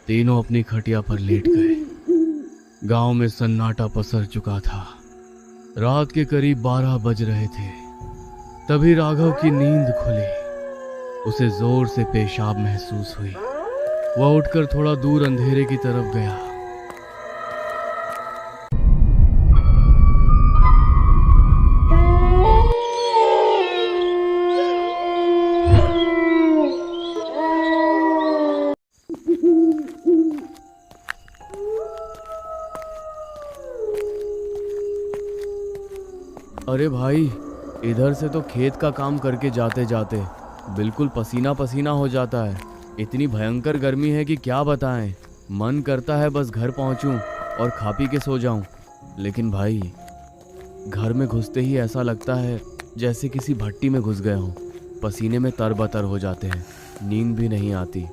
तीनों अपनी खटिया पर लेट गए। गांव में सन्नाटा पसर चुका था। रात के करीब 12 बज रहे थे। तभी राघव की नींद खुली। उसे जोर से पेशाब महसूस हुई। वह उठकर थोड़ा दूर अंधेरे की तरफ गया। अरे भाई, इधर से तो खेत का काम करके जाते जाते बिल्कुल पसीना पसीना हो जाता है। इतनी भयंकर गर्मी है कि क्या बताएं। मन करता है बस घर पहुंचूं और खा पी के सो जाऊं। लेकिन भाई, घर में घुसते ही ऐसा लगता है जैसे किसी भट्टी में घुस गए हों। पसीने में तरबतर हो जाते हैं, नींद भी नहीं आती।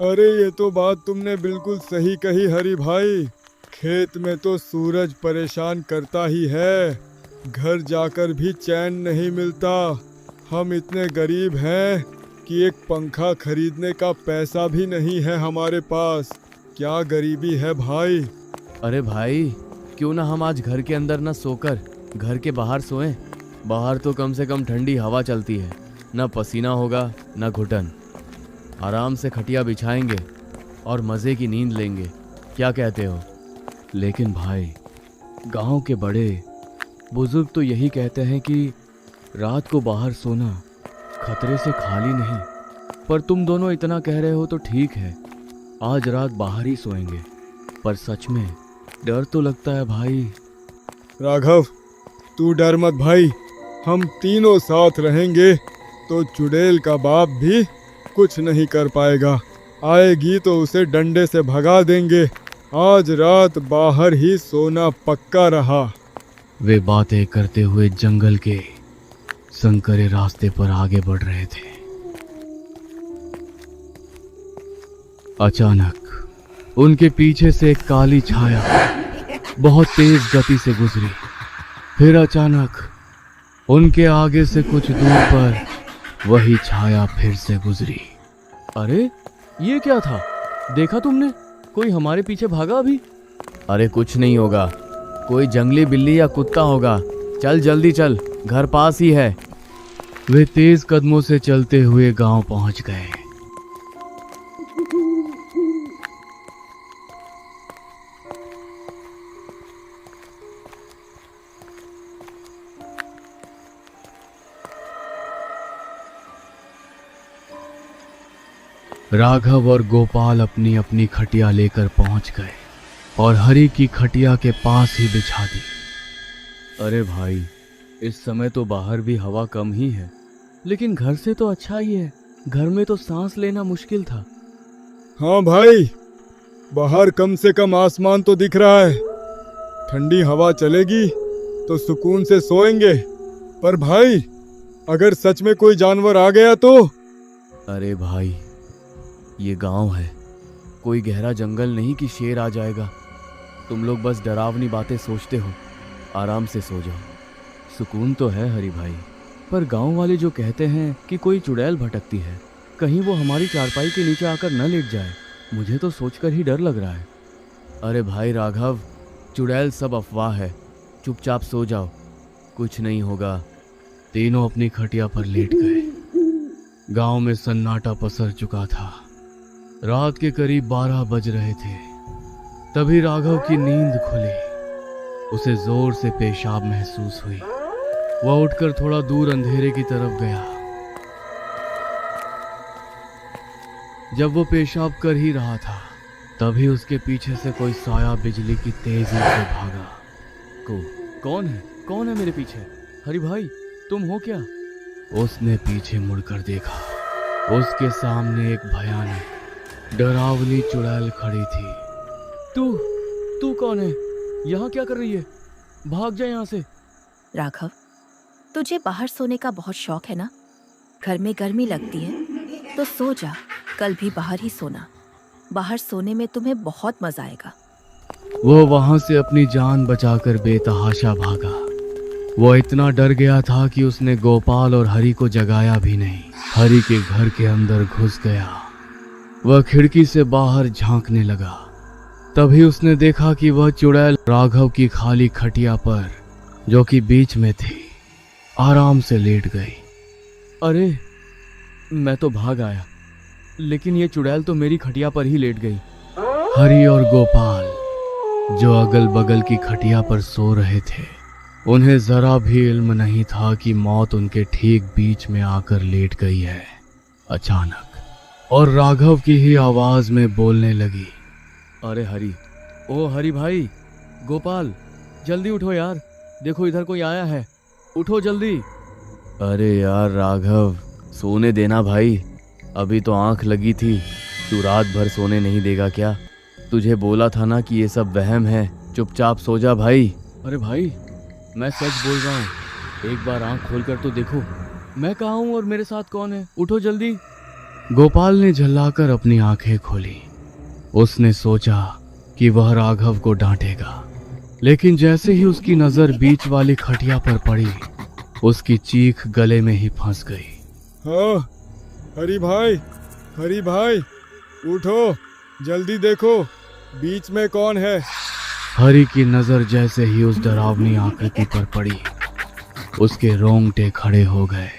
अरे ये तो बात तुमने बिल्कुल सही कही हरी भाई। खेत में तो सूरज परेशान करता ही है। घर जाकर भी चैन नहीं मिलता। हम इतने गरीब हैं कि एक पंखा खरीदने का पैसा भी नहीं है हमारे पास। क्या गरीबी है भाई। अरे भाई, क्यों ना हम आज घर के अंदर न सोकर घर के बाहर सोएं। बाहर तो कम से कम ठंडी हवा चलती है, न पसीना होगा न घुटन। आराम से खटिया बिछाएंगे और मज़े की नींद लेंगे। क्या कहते हो? लेकिन भाई, गांव के बड़े बुजुर्ग तो यही कहते हैं कि रात को बाहर सोना खतरे से खाली नहीं। पर तुम दोनों इतना कह रहे हो तो ठीक है, आज रात बाहर ही सोएंगे। पर सच में डर तो लगता है भाई। राघव, तू डर मत भाई। हम तीनों साथ रहेंगे तो चुड़ैल का बाप भी कुछ नहीं कर पाएगा। आएगी तो उसे डंडे से भगा देंगे। आज रात बाहर ही सोना पक्का रहा। वे बातें करते हुए जंगल के संकरे रास्ते पर आगे बढ़ रहे थे। अचानक उनके पीछे से एक काली छाया बहुत तेज गति से गुजरी। फिर अचानक उनके आगे से कुछ दूर पर वही छाया फिर से गुजरी। अरे, ये क्या था? देखा तुमने? कोई हमारे पीछे भागा अभी? अरे कुछ नहीं होगा, कोई जंगली बिल्ली या कुत्ता होगा। चल जल्दी चल, घर पास ही है। वे तेज कदमों से चलते हुए गांव पहुंच गए। राघव और गोपाल अपनी अपनी खटिया लेकर पहुंच गए और हरी की खटिया के पास ही बिछा दी। अरे भाई, इस समय तो बाहर भी हवा कम ही है, लेकिन घर से तो अच्छा ही है। घर में तो सांस लेना मुश्किल था। हाँ भाई, बाहर कम से कम आसमान तो दिख रहा है। ठंडी हवा चलेगी तो सुकून से सोएंगे। पर भाई, अगर सच में कोई जानवर आ गया तो? अरे भाई, ये गांव है, कोई गहरा जंगल नहीं कि शेर आ जाएगा। तुम लोग बस डरावनी बातें सोचते हो। आराम से सो जाओ। सुकून तो है हरी भाई, पर गांव वाले जो कहते हैं कि कोई चुड़ैल भटकती है, कहीं वो हमारी चारपाई के नीचे आकर न लेट जाए, मुझे तो सोचकर ही डर लग रहा है। अरे भाई राघव, चुड़ैल सब अफवाह है। चुपचाप सो जाओ, कुछ नहीं होगा। तीनों अपनी खटिया पर लेट गए। गांव में सन्नाटा पसर चुका था। रात के करीब 12 बज रहे थे। तभी राघव की नींद खुली। उसे जोर से पेशाब महसूस हुई। वह उठकर थोड़ा दूर अंधेरे की तरफ गया। जब वो पेशाब कर ही रहा था, तभी उसके पीछे से कोई साया बिजली की तेजी से भागा। कौन है मेरे पीछे? हरी भाई, तुम हो क्या? उसने पीछे मुड़कर देखा। उसके सामने एक भयानक डरावनी चुड़ैल खड़ी थी। तू कौन है? यहाँ क्या कर रही है? भाग जा यहाँ से। राघव, तुझे बाहर सोने का बहुत शौक है ना? घर में गर्मी लगती है तो सो जा। कल भी बाहर ही सोना। बाहर सोने में तुम्हें बहुत मजा आएगा। वो वहां से अपनी जान बचाकर बेतहाशा भागा। वो इतना डर गया था कि उसने गोपाल और हरी को जगाया भी नहीं। हरी के घर के अंदर घुस गया वह खिड़की से बाहर झांकने लगा। तभी उसने देखा कि वह चुड़ैल राघव की खाली खटिया पर, जो कि बीच में थी, आराम से लेट गई। अरे, मैं तो भाग आया, लेकिन ये चुड़ैल तो मेरी खटिया पर ही लेट गई। हरि और गोपाल, जो अगल बगल की खटिया पर सो रहे थे, उन्हें जरा भी इल्म नहीं था कि मौत उनके ठीक बीच में आकर लेट गई है अचानक, और राघव की ही आवाज में बोलने लगी। अरे हरि, ओ हरि भाई, गोपाल, जल्दी उठो यार, देखो इधर कोई आया है, उठो जल्दी। अरे यार राघव, सोने देना भाई, अभी तो आंख लगी थी, तू रात भर सोने नहीं देगा क्या? तुझे बोला था ना कि ये सब वहम है, चुपचाप सो जा भाई। अरे भाई, मैं सच बोल रहा हूँ, एक बार आंख खोलकर तो देखो, मैं कहाँ हूँ और मेरे साथ कौन है, उठो जल्दी। गोपाल ने झल्लाकर अपनी आंखें खोली। उसने सोचा कि वह राघव को डांटेगा, लेकिन जैसे ही उसकी नजर बीच वाली खटिया पर पड़ी, उसकी चीख गले में ही फंस गई। हाँ, हरी भाई, उठो, जल्दी देखो, बीच में कौन है? हरि की नजर जैसे ही उस डरावनी आकृति पर पड़ी, उसके रोंगटे खड़े हो गए।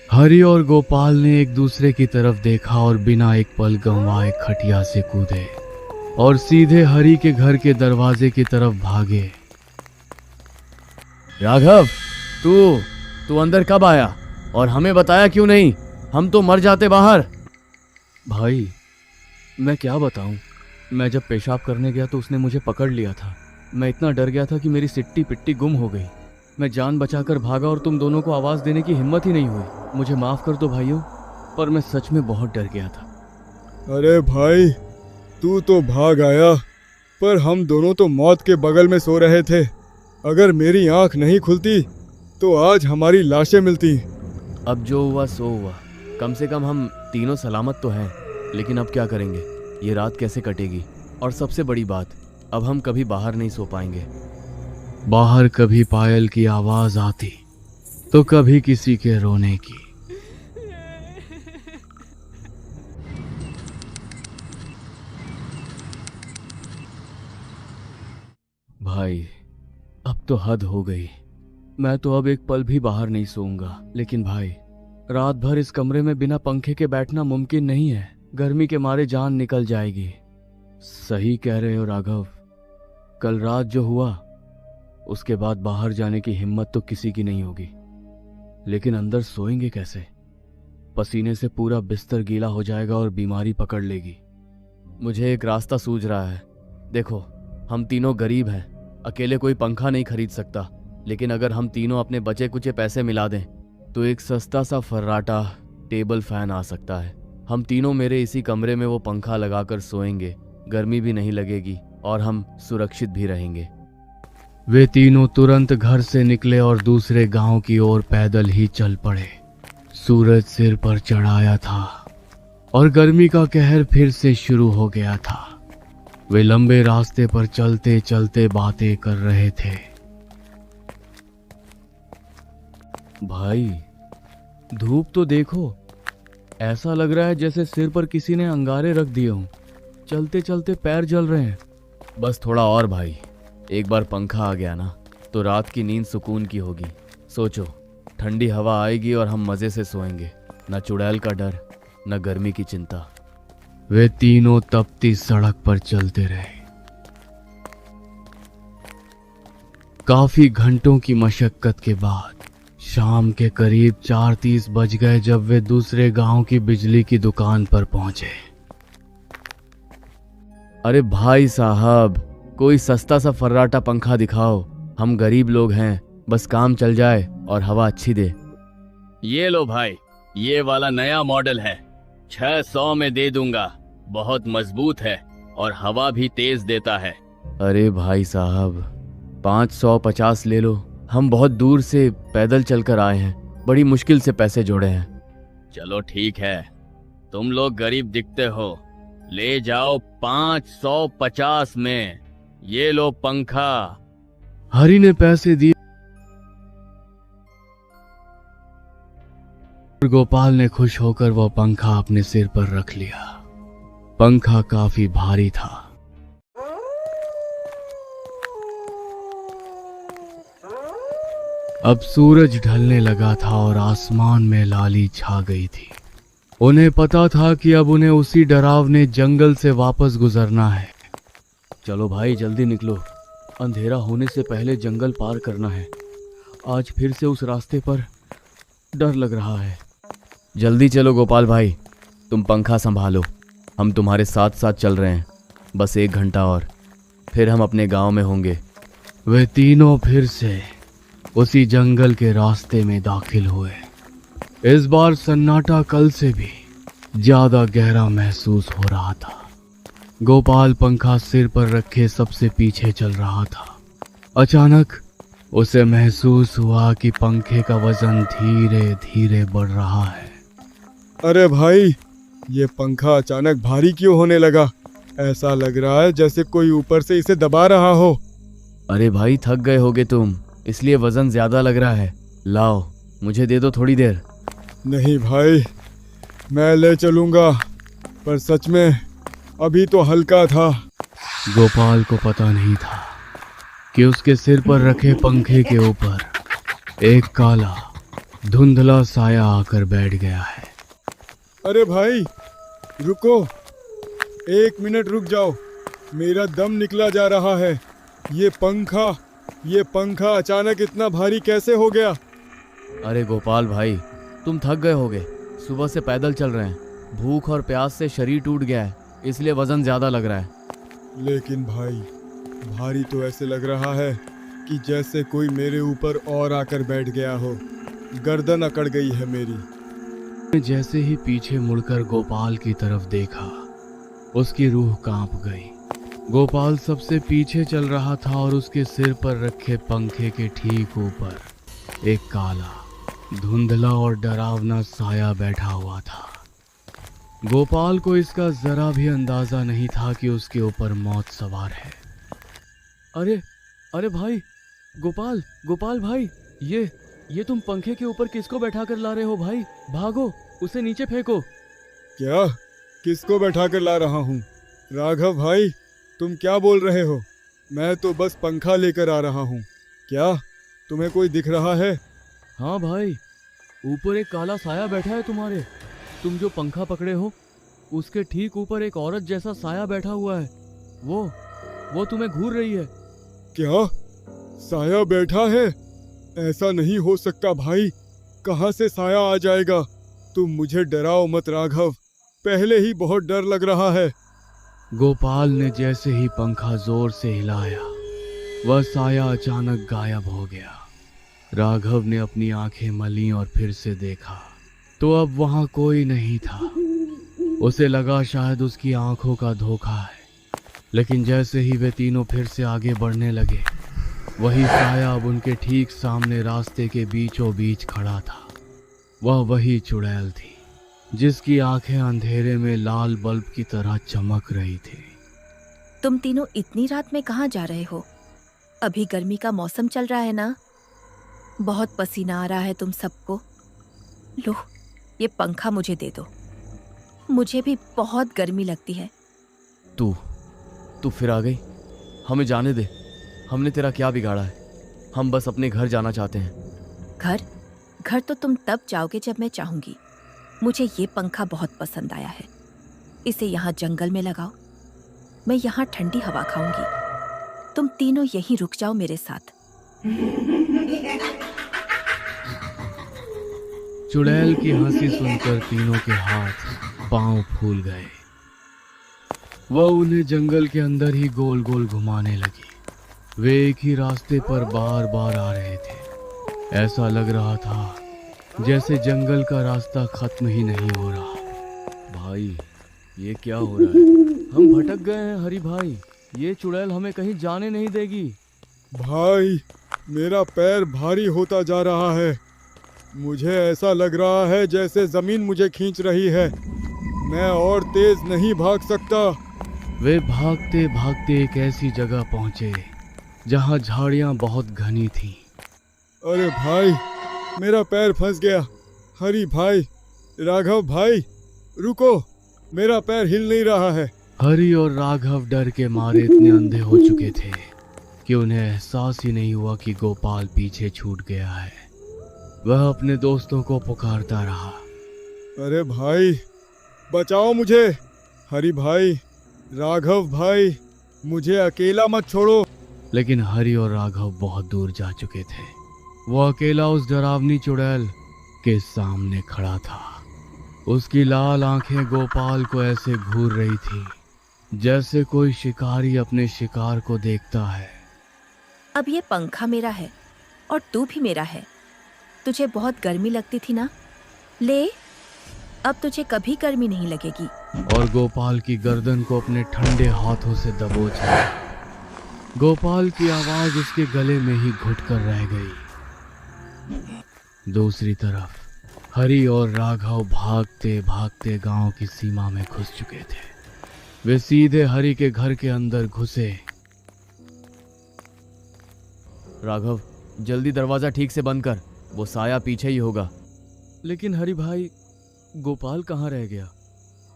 हरि और गोपाल ने एक दूसरे की तरफ देखा और बिना एक पल गंवाए खटिया से कूदे और सीधे हरि के घर के दरवाजे की तरफ भागे। राघव, तू अंदर कब आया और हमें बताया क्यों नहीं? हम तो मर जाते बाहर। भाई, मैं क्या बताऊं, मैं जब पेशाब करने गया तो उसने मुझे पकड़ लिया था। मैं इतना डर गया था कि मेरी सिट्टी पिट्टी गुम हो गई। मैं जान बचाकर भागा और तुम दोनों को आवाज देने की हिम्मत ही नहीं हुई। मुझे माफ कर दो भाइयों, पर मैं सच में बहुत डर गया था। अरे भाई, तू तो भाग आया, पर हम दोनों तो मौत के बगल में सो रहे थे। अगर मेरी आंख नहीं खुलती तो आज हमारी लाशें मिलती। अब जो हुआ सो हुआ, कम से कम हम तीनों सलामत तो हैं। लेकिन अब क्या करेंगे, ये रात कैसे कटेगी? और सबसे बड़ी बात, अब हम कभी बाहर नहीं सो पाएंगे। बाहर कभी पायल की आवाज आती तो कभी किसी के रोने की। भाई, अब तो हद हो गई। मैं तो अब एक पल भी बाहर नहीं सोऊंगा। लेकिन भाई, रात भर इस कमरे में बिना पंखे के बैठना मुमकिन नहीं है। गर्मी के मारे जान निकल जाएगी। सही कह रहे हो राघव, कल रात जो हुआ उसके बाद बाहर जाने की हिम्मत तो किसी की नहीं होगी। लेकिन अंदर सोएंगे कैसे? पसीने से पूरा बिस्तर गीला हो जाएगा और बीमारी पकड़ लेगी। मुझे एक रास्ता सूझ रहा है। देखो, हम तीनों गरीब हैं, अकेले कोई पंखा नहीं खरीद सकता। लेकिन अगर हम तीनों अपने बचे कुचे पैसे मिला दें तो एक सस्ता सा फर्राटा टेबल फैन आ सकता है। हम तीनों मेरे इसी कमरे में वो पंखा लगाकर सोएंगे, गर्मी भी नहीं लगेगी और हम सुरक्षित भी रहेंगे। वे तीनों तुरंत घर से निकले और दूसरे गांव की ओर पैदल ही चल पड़े। सूरज सिर पर चढ़ाया था और गर्मी का कहर फिर से शुरू हो गया था। वे लंबे रास्ते पर चलते चलते बातें कर रहे थे। भाई, धूप तो देखो, ऐसा लग रहा है जैसे सिर पर किसी ने अंगारे रख दिए हों। चलते चलते पैर जल रहे हैं। बस थोड़ा और भाई, एक बार पंखा आ गया ना तो रात की नींद सुकून की होगी। सोचो, ठंडी हवा आएगी और हम मजे से सोएंगे, न चुड़ैल का डर, न गर्मी की चिंता। वे तीनों तपती सड़क पर चलते रहे। काफी घंटों की मशक्कत के बाद शाम के करीब 4:30 बज गए जब वे दूसरे गांव की बिजली की दुकान पर पहुंचे। अरे भाई साहब, कोई सस्ता सा फर्राटा पंखा दिखाओ। हम गरीब लोग हैं, बस काम चल जाए और हवा अच्छी दे। ये लो भाई, ये वाला नया मॉडल है, 600 में दे दूंगा। बहुत मजबूत है और हवा भी तेज देता है। अरे भाई साहब, 550 ले लो। हम बहुत दूर से पैदल चलकर आए हैं, बड़ी मुश्किल से पैसे जोड़े हैं। चलो ठीक है, तुम लोग गरीब दिखते हो, ले जाओ 550 में। ये लो पंखा। हरि ने पैसे दिए गोपाल ने खुश होकर वह पंखा अपने सिर पर रख लिया। पंखा काफी भारी था। अब सूरज ढलने लगा था और आसमान में लाली छा गई थी। उन्हें पता था कि अब उन्हें उसी डरावने जंगल से वापस गुजरना है। चलो भाई जल्दी निकलो, अंधेरा होने से पहले जंगल पार करना है। आज फिर से उस रास्ते पर डर लग रहा है। जल्दी चलो गोपाल भाई, तुम पंखा संभालो, हम तुम्हारे साथ साथ चल रहे हैं। बस 1 घंटा और, फिर हम अपने गांव में होंगे। वे तीनों फिर से उसी जंगल के रास्ते में दाखिल हुए। इस बार सन्नाटा कल से भी ज्यादा गहरा महसूस हो रहा था। गोपाल पंखा सिर पर रखे सबसे पीछे चल रहा था। अचानक उसे महसूस हुआ कि पंखे का वजन धीरे धीरे बढ़ रहा है। अरे भाई, ये पंखा अचानक भारी क्यों होने लगा? ऐसा लग रहा है जैसे कोई ऊपर से इसे दबा रहा हो। अरे भाई थक गए होगे तुम, इसलिए वजन ज्यादा लग रहा है। लाओ मुझे दे दो थोड़ी देर। नहीं भाई, मैं ले चलूंगा, पर सच में अभी तो हल्का था। गोपाल को पता नहीं था कि उसके सिर पर रखे पंखे के ऊपर एक काला धुंधला साया आकर बैठ गया है। अरे भाई रुको, 1 मिनट रुक जाओ, मेरा दम निकला जा रहा है। ये पंखा अचानक इतना भारी कैसे हो गया? अरे गोपाल भाई, तुम थक गए होगे, सुबह से पैदल चल रहे हैं। भूख और प्यास से शरीर टूट गया है, इसलिए वजन ज्यादा लग रहा है। लेकिन भाई, भारी तो ऐसे लग रहा है कि जैसे कोई मेरे ऊपर और आकर बैठ गया हो। गर्दन अकड़ गई है मेरी। जैसे ही पीछे मुड़कर गोपाल की तरफ देखा, उसकी रूह कांप गई। गोपाल सबसे पीछे चल रहा था और उसके सिर पर रखे पंखे के ठीक ऊपर एक काला, धुंधला और डरावना साया बैठा हुआ था। गोपाल को इसका जरा भी अंदाजा नहीं था कि उसके ऊपर मौत सवार है। अरे भाई, गोपाल भाई, ये तुम पंखे के ऊपर किसको बैठा कर ला रहे हो भाई? भागो, उसे नीचे फेंको। क्या? किसको बैठा कर ला रहा हूँ? राघव भाई, तुम क्या बोल रहे हो? मैं तो बस पंखा लेकर आ रहा हूँ। क्या तुम्हें कोई दिख रहा है? हाँ भाई, ऊपर एक काला साया बैठा है तुम्हारे। तुम जो पंखा पकड़े हो, उसके ठीक ऊपर एक औरत जैसा साया बैठा हुआ है। वो तुम्हें घूर रही है। क्या? साया बैठा है? ऐसा नहीं हो सकता भाई, कहाँ से साया आ जाएगा? तुम मुझे डराओ मत राघव, पहले ही बहुत डर लग रहा है। गोपाल ने जैसे ही पंखा जोर से हिलाया, वह साया अचानक गायब हो गया। राघव ने अपनी आंखें मली और फिर से देखा तो अब वहां कोई नहीं था। उसे लगा शायद उसकी आंखों का धोखा है, लेकिन जैसे ही वे तीनों फिर से आगे बढ़ने लगे, वही साया अब उनके ठीक सामने रास्ते के बीचों बीच खड़ा था। वह वही चुड़ैल थी जिसकी आंखें अंधेरे में लाल बल्ब की तरह चमक रही थी। तुम तीनों इतनी रात में कहाँ जा रहे हो? अभी गर्मी का मौसम चल रहा है ना, बहुत पसीना आ रहा है तुम सबको। लो, ये पंखा मुझे दे दो, मुझे भी बहुत गर्मी लगती है। तू फिर आ गई, हमें जाने दे। हमने तेरा क्या बिगाड़ा है? हम बस अपने घर जाना चाहते हैं। घर तो तुम तब जाओगे जब मैं चाहूंगी। मुझे ये पंखा बहुत पसंद आया है, इसे यहाँ जंगल में लगाओ, मैं यहाँ ठंडी हवा खाऊंगी। तुम तीनों यहीं रुक जाओ मेरे साथ। चुड़ैल की हंसी सुनकर तीनों के हाथ पांव फूल गए। वह उन्हें जंगल के अंदर ही गोल गोल घुमाने लगी। वे एक ही रास्ते पर बार बार आ रहे थे। ऐसा लग रहा था जैसे जंगल का रास्ता खत्म ही नहीं हो रहा। भाई, ये क्या हो रहा है? हम भटक गए हैं हरी भाई, ये चुड़ैल हमें कहीं जाने नहीं देगी। भाई, मेरा पैर भारी होता जा रहा है। मुझे ऐसा लग रहा है जैसे जमीन मुझे खींच रही है। मैं और तेज नहीं भाग सकता। वे भागते भागते एक ऐसी जगह पहुंचे जहां झाड़ियां बहुत घनी थीं। अरे भाई, मेरा पैर फंस गया। हरी भाई, राघव भाई, रुको, मेरा पैर हिल नहीं रहा है। हरि और राघव डर के मारे इतने अंधे हो चुके थे कि उन्हें एहसास ही नहीं हुआ कि गोपाल पीछे छूट गया है। वह अपने दोस्तों को पुकारता रहा। अरे भाई, बचाओ मुझे। हरी भाई, राघव भाई, मुझे अकेला मत छोड़ो। लेकिन हरि और राघव बहुत दूर जा चुके थे। वो अकेला उस डरावनी चुड़ैल के सामने खड़ा था। उसकी लाल आंखें गोपाल को ऐसे घूर रही थी जैसे कोई शिकारी अपने शिकार को देखता है। अब ये पंखा मेरा है और तू भी मेरा है। तुझे बहुत गर्मी लगती थी ना, ले, अब तुझे कभी गर्मी नहीं लगेगी। और गोपाल की गर्दन को अपने ठंडे हाथों से दबोच लिया। गोपाल की आवाज उसके गले में ही घुटकर रह गई। दूसरी तरफ हरि और राघव भागते भागते गांव की सीमा में घुस चुके थे। वे सीधे हरि के घर के अंदर घुसे। राघव, जल्दी दरवाजा ठीक से बंद कर, वो साया पीछे ही होगा। लेकिन हरि भाई, गोपाल कहाँ रह गया?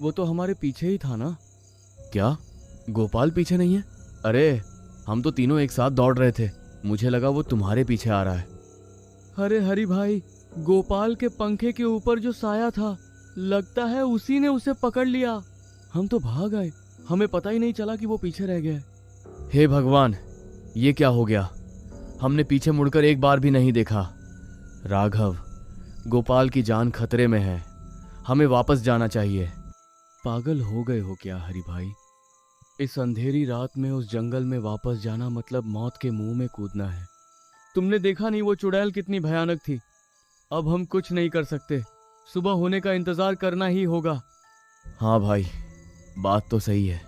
वो तो हमारे पीछे ही था ना। क्या गोपाल पीछे नहीं है? अरे, हम तो तीनों एक साथ दौड़ रहे थे, मुझे लगा वो तुम्हारे पीछे आ रहा है। अरे हरि भाई, गोपाल के पंखे के ऊपर जो साया था, लगता है उसी ने उसे पकड़ लिया। हम तो भाग आए, हमें पता ही नहीं चला कि वो पीछे रह गया। हे भगवान, ये क्या हो गया? हमने पीछे मुड़कर एक बार भी नहीं देखा। राघव, गोपाल की जान खतरे में है, हमें वापस जाना चाहिए। पागल हो गए हो क्या हरि भाई? इस अंधेरी रात में उस जंगल में वापस जाना मतलब मौत के मुंह में कूदना है। तुमने देखा नहीं वो चुड़ैल कितनी भयानक थी। अब हम कुछ नहीं कर सकते, सुबह होने का इंतजार करना ही होगा। हाँ भाई, बात तो सही है,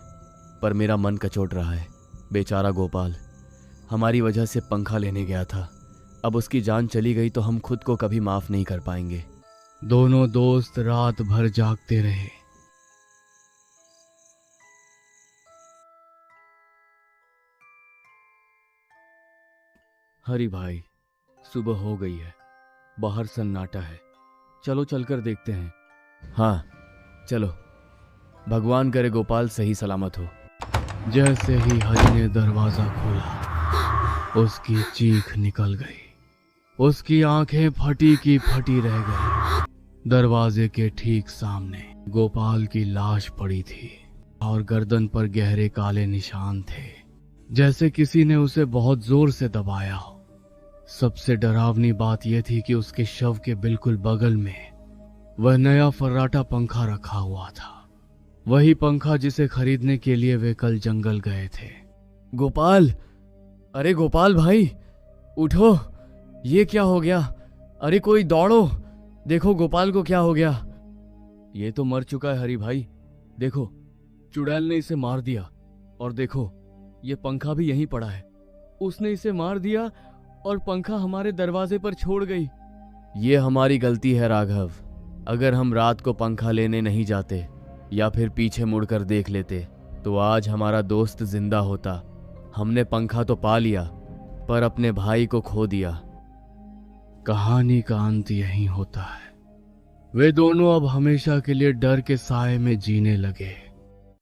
पर मेरा मन कचोट रहा है। बेचारा गोपाल हमारी वजह से पंखा लेने गया था, अब उसकी जान चली गई तो हम खुद को कभी माफ नहीं कर पाएंगे। दोनों दोस्त रात भर जागते रहे। हरि भाई, सुबह हो गई है, बाहर सन्नाटा है, चलो चलकर देखते हैं। हाँ चलो, भगवान करे गोपाल सही सलामत हो। जैसे ही हरि ने दरवाजा खोला, उसकी चीख निकल गई। उसकी आंखें फटी की फटी रह गई। दरवाजे के ठीक सामने गोपाल की लाश पड़ी थी और गर्दन पर गहरे काले निशान थे, जैसे किसी ने उसे बहुत जोर से दबाया हो। सबसे डरावनी बात यह थी कि उसके शव के बिल्कुल बगल में वह नया फर्राटा पंखा रखा हुआ था। वही पंखा जिसे खरीदने के लिए वे कल जंगल गए थे। गोपाल, अरे गोपाल भाई, उठो, ये क्या हो गया? अरे कोई दौड़ो, देखो गोपाल को क्या हो गया। ये तो मर चुका है हरि भाई, देखो चुड़ैल ने इसे मार दिया। और देखो ये पंखा भी यहीं पड़ा है, उसने इसे मार दिया और पंखा हमारे दरवाजे पर छोड़ गई। ये हमारी गलती है राघव, अगर हम रात को पंखा लेने नहीं जाते या फिर पीछे मुड़कर देख लेते तो आज हमारा दोस्त जिंदा होता। हमने पंखा तो पा लिया पर अपने भाई को खो दिया। कहानी का अंत यहीं होता है। वे दोनों अब हमेशा के लिए डर के साए में जीने लगे।